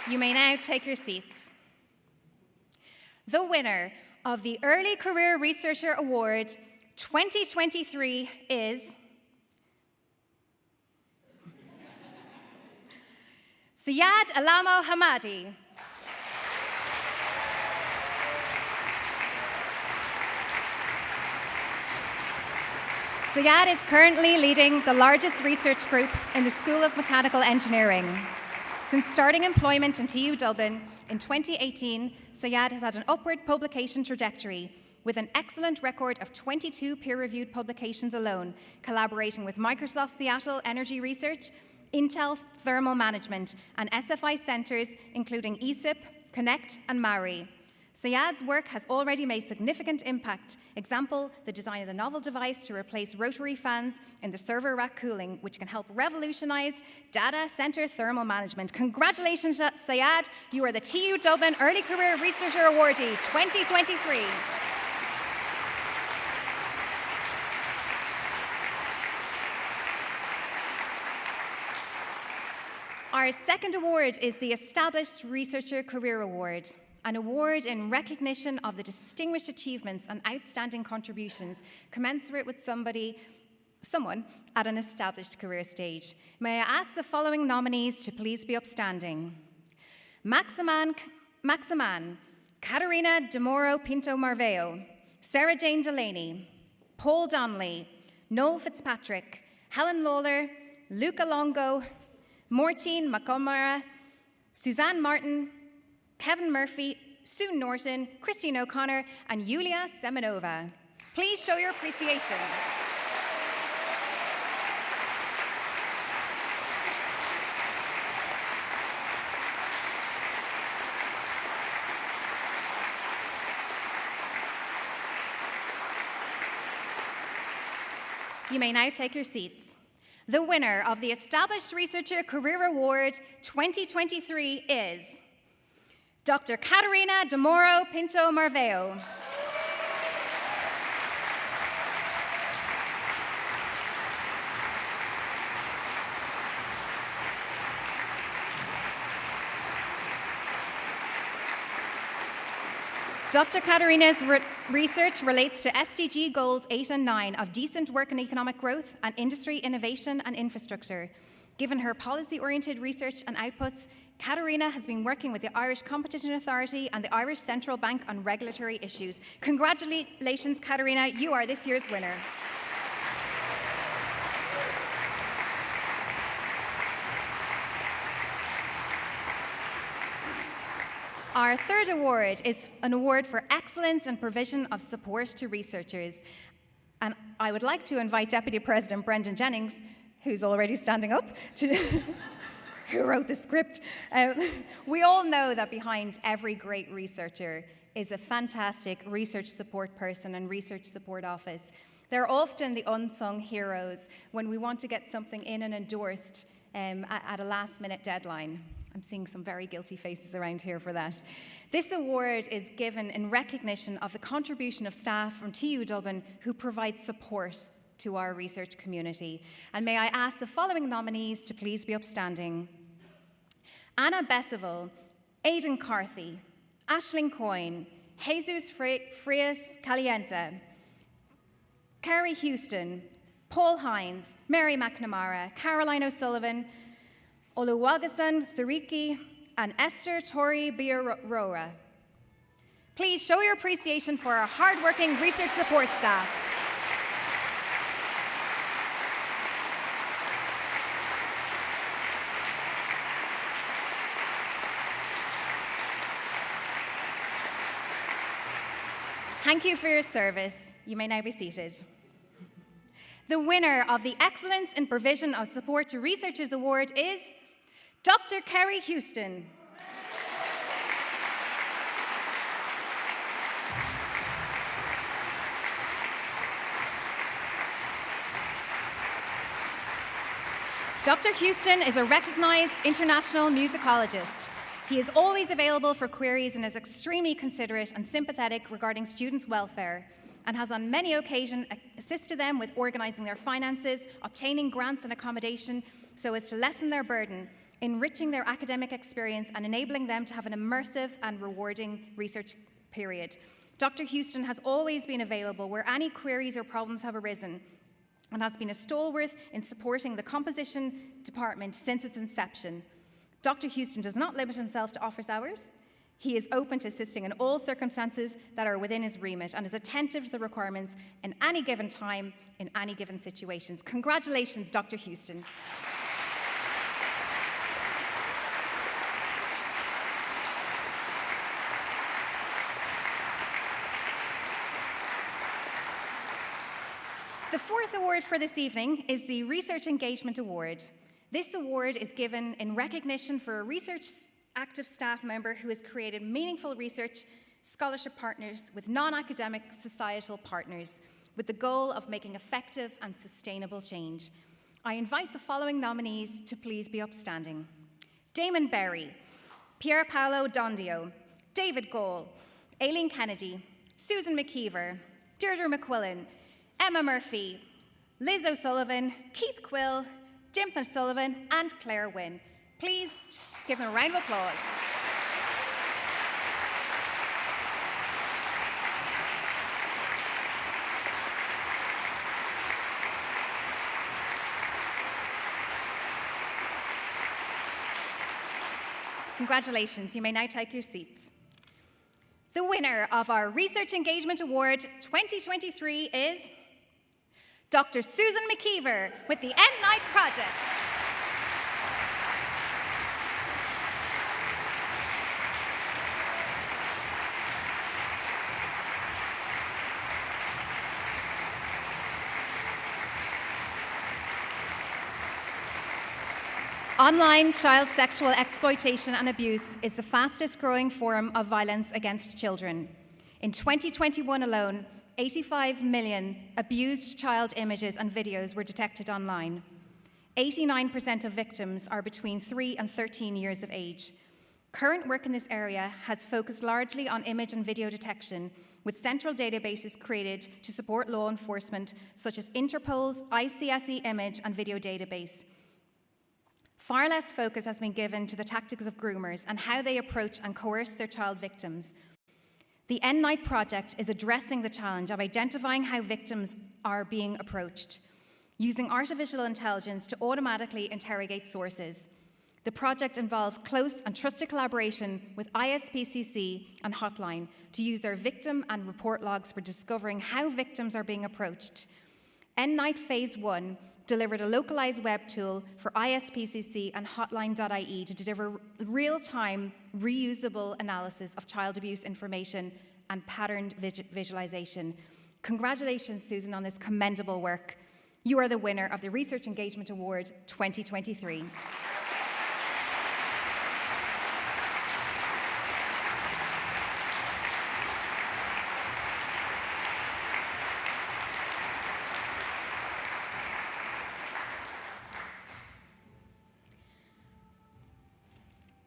You may now take your seats. The winner of the Early Career Researcher Award 2023 is Syed Alamo Hamadi. Syed is currently leading the largest research group in the School of Mechanical Engineering. Since starting employment in TU Dublin in 2018, Syed has had an upward publication trajectory with an excellent record of 22 peer-reviewed publications alone, collaborating with Microsoft Seattle Energy Research, Intel Thermal Management, and SFI centers including ESIP, Connect, and MARI. Syed's work has already made significant impact. Example, the design of the novel device to replace rotary fans in the server rack cooling, which can help revolutionize data center thermal management. Congratulations, Syed. You are the TU Dublin Early Career Researcher Awardee 2023. Our second award is the Established Researcher Career Award, an award in recognition of the distinguished achievements and outstanding contributions commensurate with someone at an established career stage. May I ask the following nominees to please be upstanding? Maximan, Caterina De Moro Pinto Marveo, Sarah Jane Delaney, Paul Donnelly, Noel Fitzpatrick, Helen Lawler, Luca Longo, Mortine Macomara, Suzanne Martin, Kevin Murphy, Sue Norton, Christine O'Connor, and Yulia Semenova. Please show your appreciation. You may now take your seats. The winner of the Established Researcher Career Award 2023 is Dr. Caterina De Moro Pinto Marveo. Dr. Caterina's research relates to SDG Goals 8 and 9 of decent work and economic growth and industry innovation and infrastructure. Given her policy-oriented research and outputs, Caterina has been working with the Irish Competition Authority and the Irish Central Bank on regulatory issues. Congratulations, Caterina, you are this year's winner. Our third award is an award for excellence and provision of support to researchers. And I would like to invite Deputy President Brendan Jennings, who's already standing up, who wrote the script. We all know that behind every great researcher is a fantastic research support person and research support office. They're often the unsung heroes when we want to get something in and endorsed at a last-minute deadline. I'm seeing some very guilty faces around here for that. This award is given in recognition of the contribution of staff from TU Dublin who provide support to our research community. And may I ask the following nominees to please be upstanding. Anna Besseville, Aidan Carthy, Aisling Coyne, Jesus Frias Caliente, Carrie Houston, Paul Hines, Mary McNamara, Caroline O'Sullivan, Oluwagasan Sariki, and Esther Tori Biarora. Please show your appreciation for our hardworking research support staff. Thank you for your service. You may now be seated. The winner of the Excellence in Provision of Support to Researchers Award is Dr. Kerry Houston. Dr. Houston is a recognized international musicologist. He is always available for queries and is extremely considerate and sympathetic regarding students' welfare, and has on many occasions assisted them with organizing their finances, obtaining grants and accommodation so as to lessen their burden, enriching their academic experience and enabling them to have an immersive and rewarding research period. Dr. Houston has always been available where any queries or problems have arisen and has been a stalwart in supporting the composition department since its inception. Dr. Houston does not limit himself to office hours. He is open to assisting in all circumstances that are within his remit and is attentive to the requirements in any given time, in any given situations. Congratulations, Dr. Houston. The fourth award for this evening is the Research Engagement Award. This award is given in recognition for a research active staff member who has created meaningful research scholarship partners with non-academic societal partners with the goal of making effective and sustainable change. I invite the following nominees to please be upstanding. Damon Berry, Pier Paolo Dondio, David Gall, Aileen Kennedy, Susan McKeever, Deirdre McQuillan, Emma Murphy, Liz O'Sullivan, Keith Quill, Dimthna Sullivan, and Claire Wynne. Please give them a round of applause. Congratulations, you may now take your seats. The winner of our Research Engagement Award 2023 is Dr. Susan McKeever with the End Night Project. Online child sexual exploitation and abuse is the fastest growing form of violence against children. In 2021 alone, 85 million abused child images and videos were detected online. 89% of victims are between 3 and 13 years of age. Current work in this area has focused largely on image and video detection, with central databases created to support law enforcement, such as Interpol's ICSE image and video database. Far less focus has been given to the tactics of groomers and how they approach and coerce their child victims. The End Night Project is addressing the challenge of identifying how victims are being approached, using artificial intelligence to automatically interrogate sources. The project involves close and trusted collaboration with ISPCC and Hotline to use their victim and report logs for discovering how victims are being approached. End Night Phase 1 delivered a localized web tool for ISPCC and Hotline.ie to deliver real-time, reusable analysis of child abuse information and patterned visualization. Congratulations, Susan, on this commendable work. You are the winner of the Research Engagement Award 2023.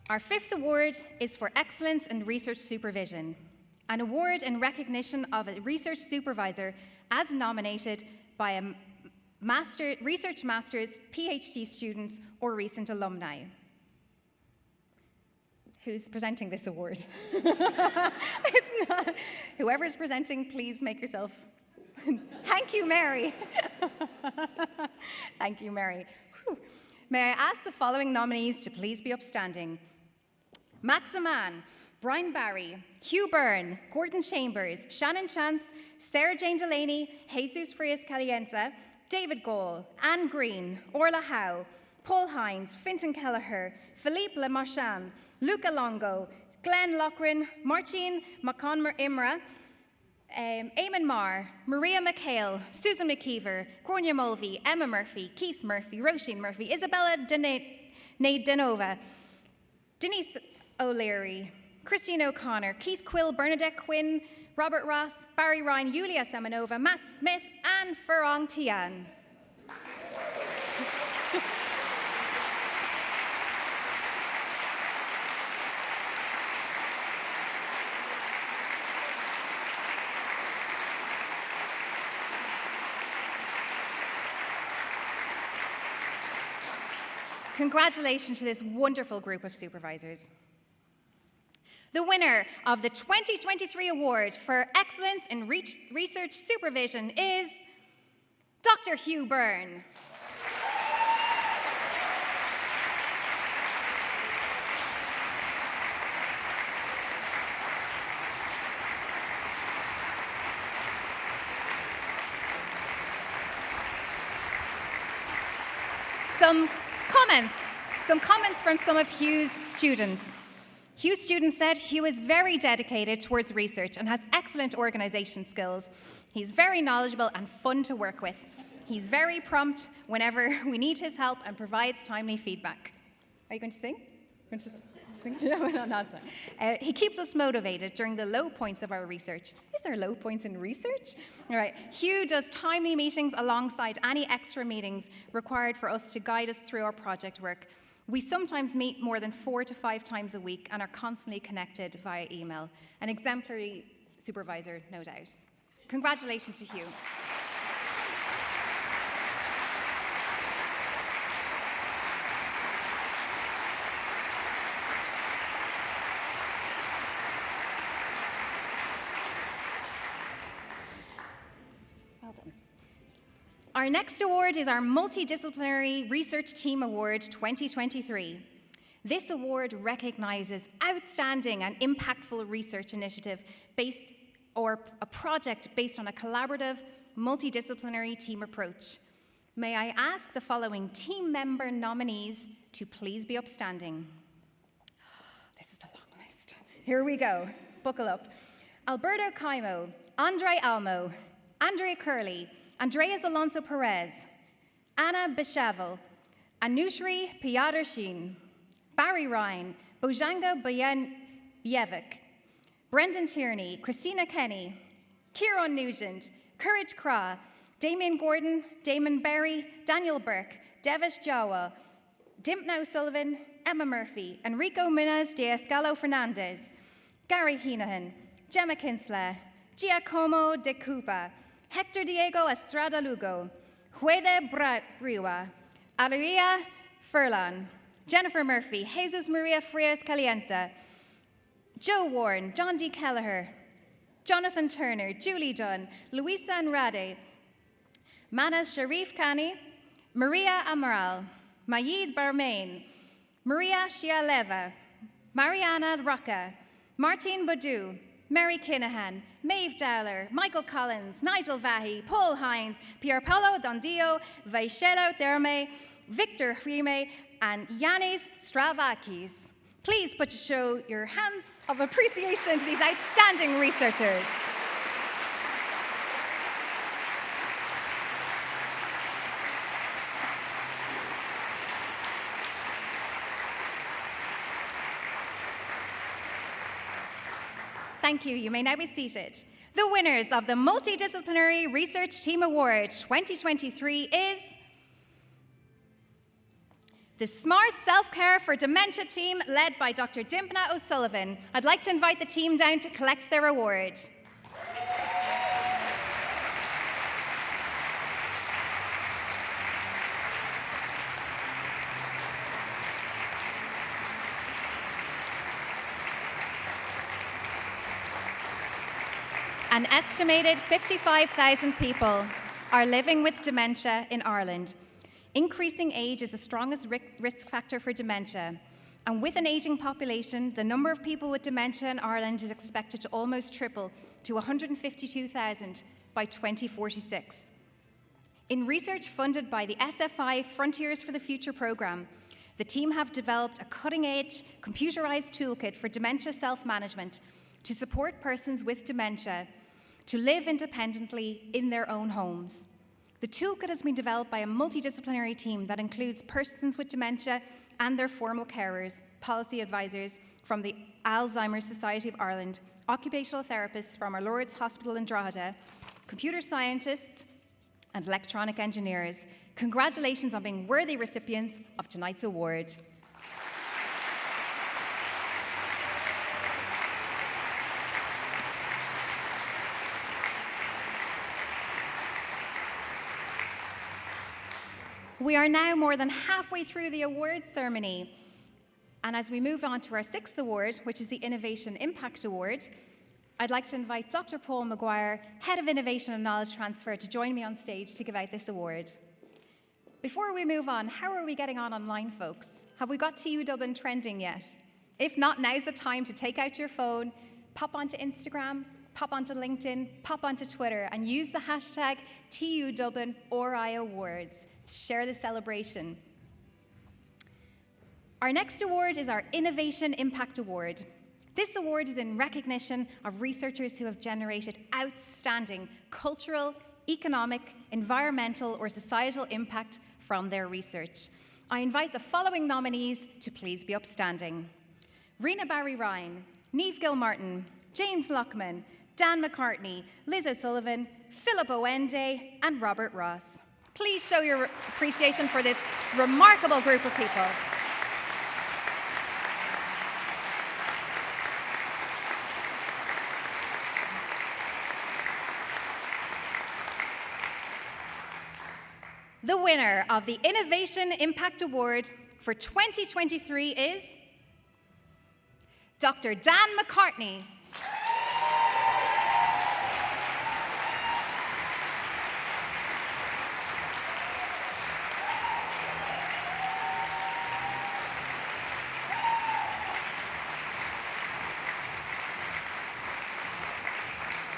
Our fifth award is for excellence in research supervision, an award in recognition of a research supervisor as nominated by a research master's, PhD students, or recent alumni. Who's presenting this award? It's not. Whoever's presenting, please make yourself. Thank you, Mary. Thank you, Mary. Whew. May I ask the following nominees to please be upstanding? Max Amann, Brian Barry, Hugh Byrne, Gordon Chambers, Shannon Chance, Sarah Jane Delaney, Jesus Frias Calienta, David Gall, Anne Green, Orla Howe, Paul Hines, Fintan Kelleher, Philippe Lemarchand, Luca Longo, Glenn Lochran, Marcin McConmer Imra, Eamon Marr, Maria McHale, Susan McKeever, Gráinne Mulvey, Emma Murphy, Keith Murphy, Roisin Murphy, Isabella Denova, Denise O'Leary, Christine O'Connor, Keith Quill, Bernadette Quinn, Robert Ross, Barry Ryan, Yulia Semenova, Matt Smith, and Farong Tian. Congratulations to this wonderful group of supervisors. The winner of the 2023 Award for Excellence in Research Supervision is Dr. Hugh Byrne. Some comments from some of Hugh's students. Hugh's students said Hugh is very dedicated towards research and has excellent organization skills. He's very knowledgeable and fun to work with. He's very prompt whenever we need his help and provides timely feedback. Are you going to sing? No, not. He keeps us motivated during the low points of our research. Is there low points in research? All right. Hugh does timely meetings alongside any extra meetings required for us to guide us through our project work. We sometimes meet more than 4 to 5 times a week and are constantly connected via email. An exemplary supervisor, no doubt. Congratulations to Hugh. Our next award is our Multi-disciplinary Research Team Award 2023. This award recognizes outstanding and impactful research initiative or a project based on a collaborative, multidisciplinary team approach. May I ask the following team member nominees to please be upstanding? This is a long list. Here we go. Buckle up. Alberto Caimo, Andre Almo, Andrea Curley, Andreas Alonso Perez, Anna Bishavel, Anushri Piyadarshin, Barry Ryan, Bojanga Bojanjevic, Brendan Tierney, Christina Kenny, Kieran Nugent, Courage Kra, Damien Gordon, Damon Berry, Daniel Burke, Devish Jawa, Dimpna O'Sullivan, Emma Murphy, Enrico Munoz de Escalo Fernandez, Gary Heenahan, Gemma Kinsler, Giacomo de Cupa, Hector Diego Estrada Lugo, Huede Briwa, Alaria Furlan, Jennifer Murphy, Jesus Maria Frias Calienta, Joe Warren, John D. Kelleher, Jonathan Turner, Julie Dunn, Luisa Anrade, Manas Sharif Khani, Maria Amaral, Mayid Barmain, Maria Shialeva, Mariana Rocca, Martin Badu, Mary Kinahan, Maeve Dowler, Michael Collins, Nigel Vahi, Paul Hines, Pierpaolo Dondio, Vaishelo Therme, Victor Hrime, and Yanis Stravakis. Please show your hands of appreciation to these outstanding researchers. Thank you. You may now be seated. The winners of the Multidisciplinary Research Team Award 2023 is the Smart Self-Care for Dementia team led by Dr. Dimpna O'Sullivan. I'd like to invite the team down to collect their award. An estimated 55,000 people are living with dementia in Ireland. Increasing age is the strongest risk factor for dementia. And with an aging population, the number of people with dementia in Ireland is expected to almost triple to 152,000 by 2046. In research funded by the SFI Frontiers for the Future programme, the team have developed a cutting-edge, computerized toolkit for dementia self-management to support persons with dementia to live independently in their own homes. The toolkit has been developed by a multidisciplinary team that includes persons with dementia and their formal carers, policy advisors from the Alzheimer's Society of Ireland, occupational therapists from Our Lord's Hospital in Drogheda, computer scientists, and electronic engineers. Congratulations on being worthy recipients of tonight's award. We are now more than halfway through the awards ceremony. And as we move on to our 6th award, which is the Innovation Impact Award, I'd like to invite Dr. Paul Maguire, Head of Innovation and Knowledge Transfer, to join me on stage to give out this award. Before we move on, how are we getting on online, folks? Have we got TU Dublin trending yet? If not, now's the time to take out your phone, pop onto Instagram, pop onto LinkedIn, pop onto Twitter, and use the hashtag TU Dublin ORI Awards to share the celebration. Our next award is our Innovation Impact Award. This award is in recognition of researchers who have generated outstanding cultural, economic, environmental, or societal impact from their research. I invite the following nominees to please be upstanding: Rena Barry-Ryan, Niamh Gilmartin, James Lockman, Dan McCartney, Liz O'Sullivan, Philip Owende, and Robert Ross. Please show your appreciation for this remarkable group of people. The winner of the Innovation Impact Award for 2023 is Dr. Dan McCartney.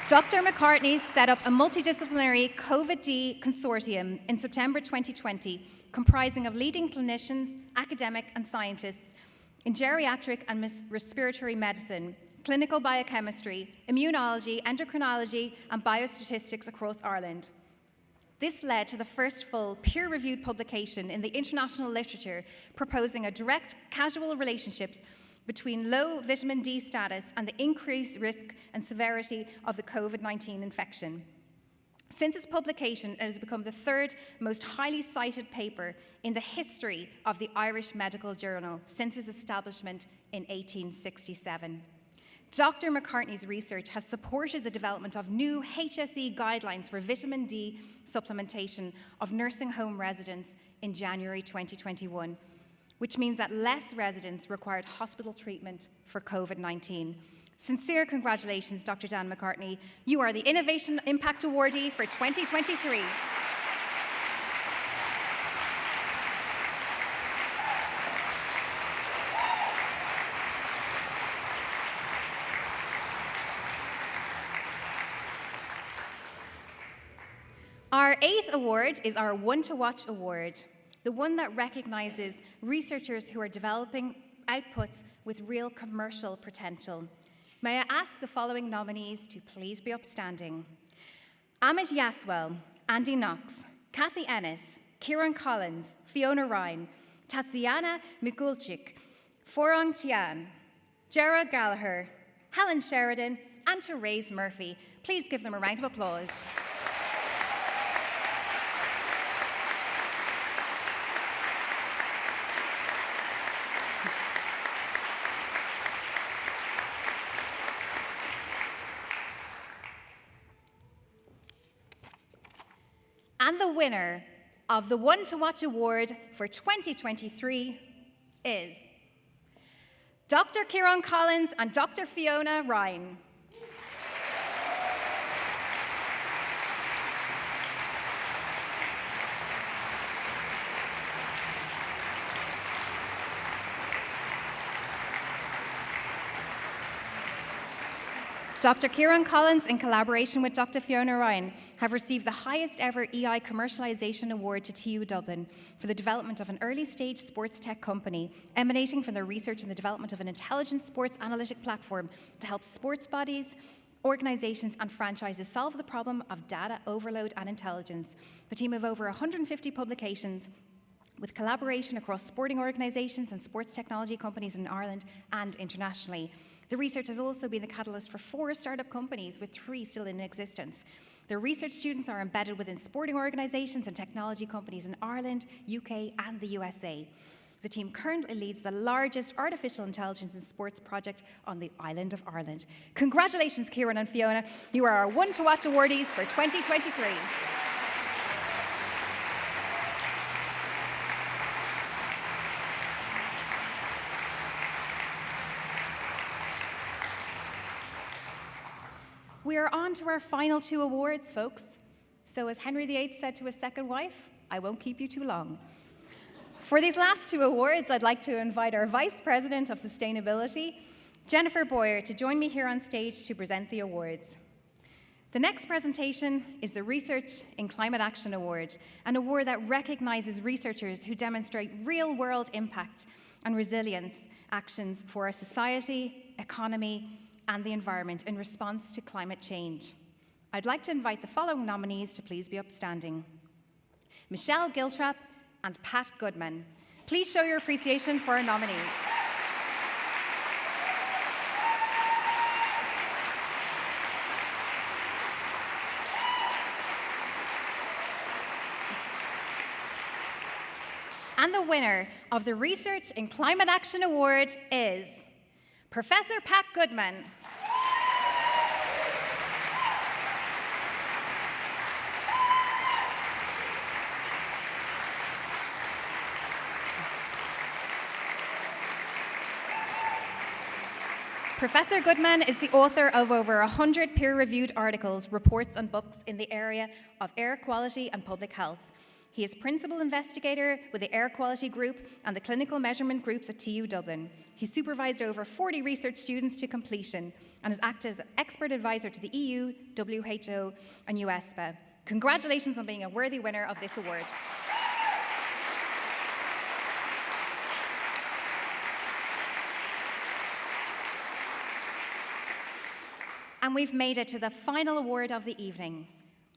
Dr. McCartney set up a multidisciplinary COVID-D consortium in September 2020, comprising of leading clinicians, academic and scientists in geriatric and respiratory medicine, clinical biochemistry, immunology, endocrinology, and biostatistics across Ireland. This led to the first full peer-reviewed publication in the international literature proposing a direct causal relationships between low vitamin D status and the increased risk and severity of the COVID-19 infection. Since its publication, it has become the 3rd most highly cited paper in the history of the Irish Medical Journal since its establishment in 1867. Dr. McCartney's research has supported the development of new HSE guidelines for vitamin D supplementation of nursing home residents in January 2021, which means that less residents required hospital treatment for COVID-19. Sincere congratulations, Dr. Dan McCartney. You are the Innovation Impact Awardee for 2023. Our 8th award is our One to Watch Award, the one that recognizes researchers who are developing outputs with real commercial potential. May I ask the following nominees to please be upstanding: Amit Yaswell, Andy Knox, Kathy Ennis, Kieran Collins, Fiona Ryan, Tatiana Mikulchik, Forong Tian, Jera Gallagher, Helen Sheridan, and Therese Murphy. Please give them a round of applause. And the winner of the One to Watch Award for 2023 is Dr. Kieran Collins and Dr. Fiona Ryan. Dr. Kieran Collins, in collaboration with Dr. Fiona Ryan, have received the highest ever EI Commercialisation Award to TU Dublin for the development of an early-stage sports tech company emanating from their research in the development of an intelligent sports analytic platform to help sports bodies, organizations and franchises solve the problem of data overload and intelligence. The team have over 150 publications with collaboration across sporting organizations and sports technology companies in Ireland and internationally. The research has also been the catalyst for 4 startup companies, with 3 still in existence. Their research students are embedded within sporting organizations and technology companies in Ireland, UK, and the USA. The team currently leads the largest artificial intelligence in sports project on the island of Ireland. Congratulations, Kieran and Fiona. You are our One to Watch awardees for 2023. We are on to our final 2 awards, folks. So as Henry VIII said to his second wife, I won't keep you too long. For these last 2 awards, I'd like to invite our Vice President of Sustainability, Jennifer Boyer, to join me here on stage to present the awards. The next presentation is the Research in Climate Action Award, an award that recognizes researchers who demonstrate real-world impact and resilience actions for our society, economy, and the environment in response to climate change. I'd like to invite the following nominees to please be upstanding. Michelle Giltrap and Pat Goodman. Please show your appreciation for our nominees. And the winner of the Research in Climate Action Award is Professor Pat Goodman. Professor Goodman is the author of over 100 peer-reviewed articles, reports, and books in the area of air quality and public health. He is principal investigator with the Air Quality Group and the Clinical Measurement Groups at TU Dublin. He supervised over 40 research students to completion and has acted as an expert advisor to the EU, WHO, and USPA. Congratulations on being a worthy winner of this award. And we've made it to the final award of the evening.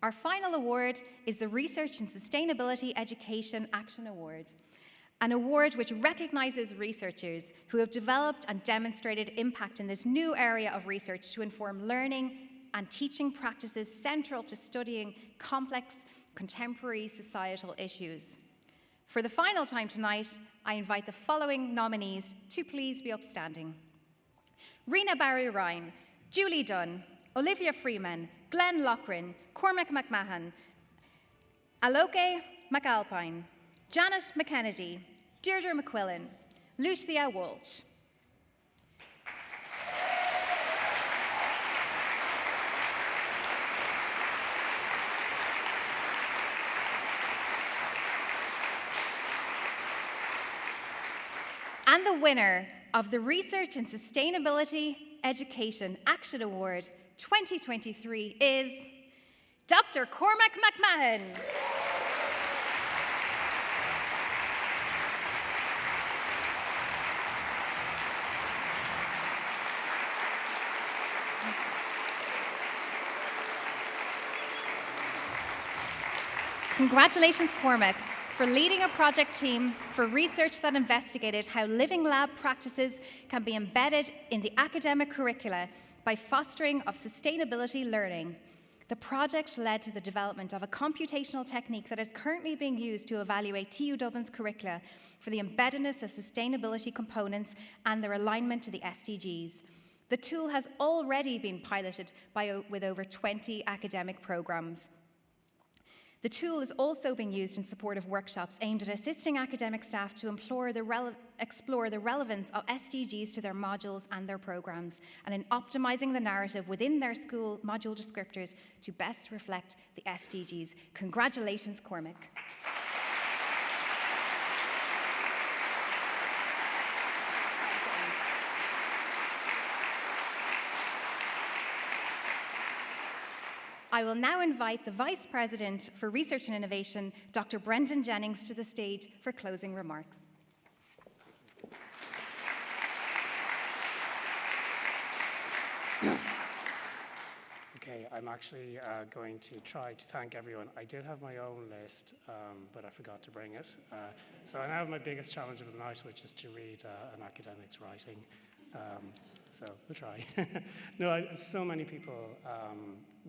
Our final award is the Research in Sustainability Education Action Award, an award which recognizes researchers who have developed and demonstrated impact in this new area of research to inform learning and teaching practices central to studying complex contemporary societal issues. For the final time tonight, I invite the following nominees to please be upstanding. Rena Barry-Ryan, Julie Dunn, Olivia Freeman, Glenn Loughran, Cormac McMahon, Aloke McAlpine, Janet McKennedy, Deirdre McQuillan, Lucia Walsh. And the winner of the Research in Sustainability Education Action Award 2023 is Dr. Cormac McMahon. Congratulations, Cormac, for leading a project team for research that investigated how living lab practices can be embedded in the academic curricula by fostering of sustainability learning. The project led to the development of a computational technique that is currently being used to evaluate TU Dublin's curricula for the embeddedness of sustainability components and their alignment to the SDGs. The tool has already been piloted with over 20 academic programs. The tool is also being used in support of workshops aimed at assisting academic staff to explore the relevance of SDGs to their modules and their programs, and in optimizing the narrative within their school module descriptors to best reflect the SDGs. Congratulations, Cormac. I will now invite the Vice President for Research and Innovation, Dr. Brendan Jennings, to the stage for closing remarks. Okay, I'm actually going to try to thank everyone. I did have my own list, but I forgot to bring it. So I now have my biggest challenge of the night, which is to read an academic's writing. So we'll try. No, so many people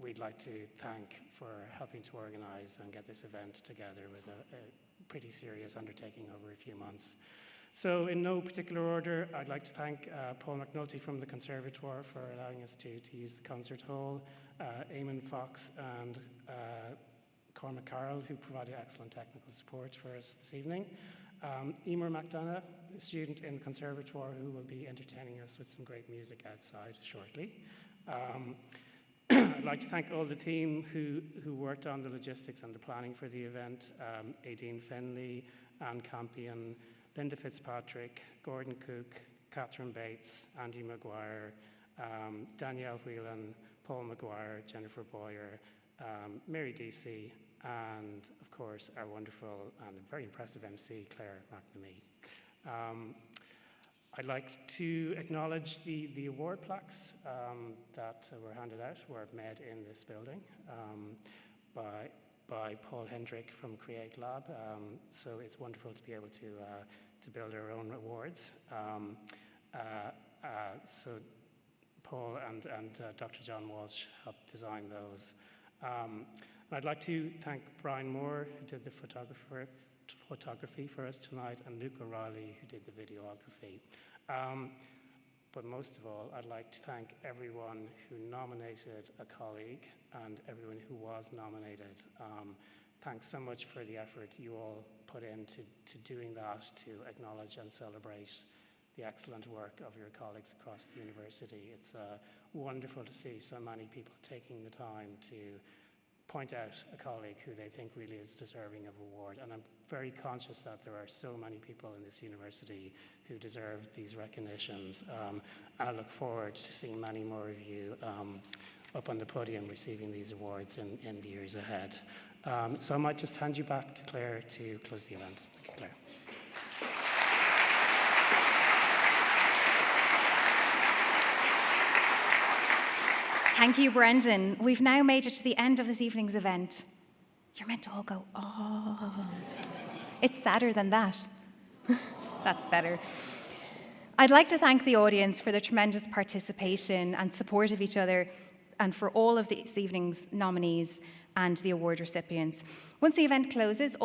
we'd like to thank for helping to organize and get this event together. It was a pretty serious undertaking over a few months. So in no particular order, I'd like to thank Paul McNulty from the Conservatoire for allowing us to use the concert hall, Eamon Fox and Cormac Carroll, who provided excellent technical support for us this evening. Emer McDonough, a student in the Conservatoire who will be entertaining us with some great music outside shortly. I'd like to thank all the team who worked on the logistics and the planning for the event. Aideen Finley, Anne Campion, Linda Fitzpatrick, Gordon Cook, Catherine Bates, Andy Maguire, Danielle Whelan, Paul Maguire, Jennifer Boyer, Mary Deasy, and of course our wonderful and very impressive MC, Claire McNamee. I'd like to acknowledge the award plaques that were handed out, were made in this building by Paul Hendrick from Create Lab. So it's wonderful to be able to build our own awards. So Paul and Dr. John Walsh helped design those. And I'd like to thank Brian Moore, who did the photography for us tonight, and Luke O'Reilly, who did the videography. But most of all, I'd like to thank everyone who nominated a colleague and everyone who was nominated. Thanks so much for the effort you all put into doing that, to acknowledge and celebrate the excellent work of your colleagues across the university. It's wonderful to see so many people taking the time to point out a colleague who they think really is deserving of award. And I'm very conscious that there are so many people in this university who deserve these recognitions. And I look forward to seeing many more of you up on the podium receiving these awards in the years ahead. So I might just hand you back to Claire to close the event. Thank you, Claire. Thank you, Brendan. We've now made it to the end of this evening's event. You're meant to all go, oh. It's sadder than that. That's better. I'd like to thank the audience for their tremendous participation and support of each other, and for all of this evening's nominees and the award recipients. Once the event closes,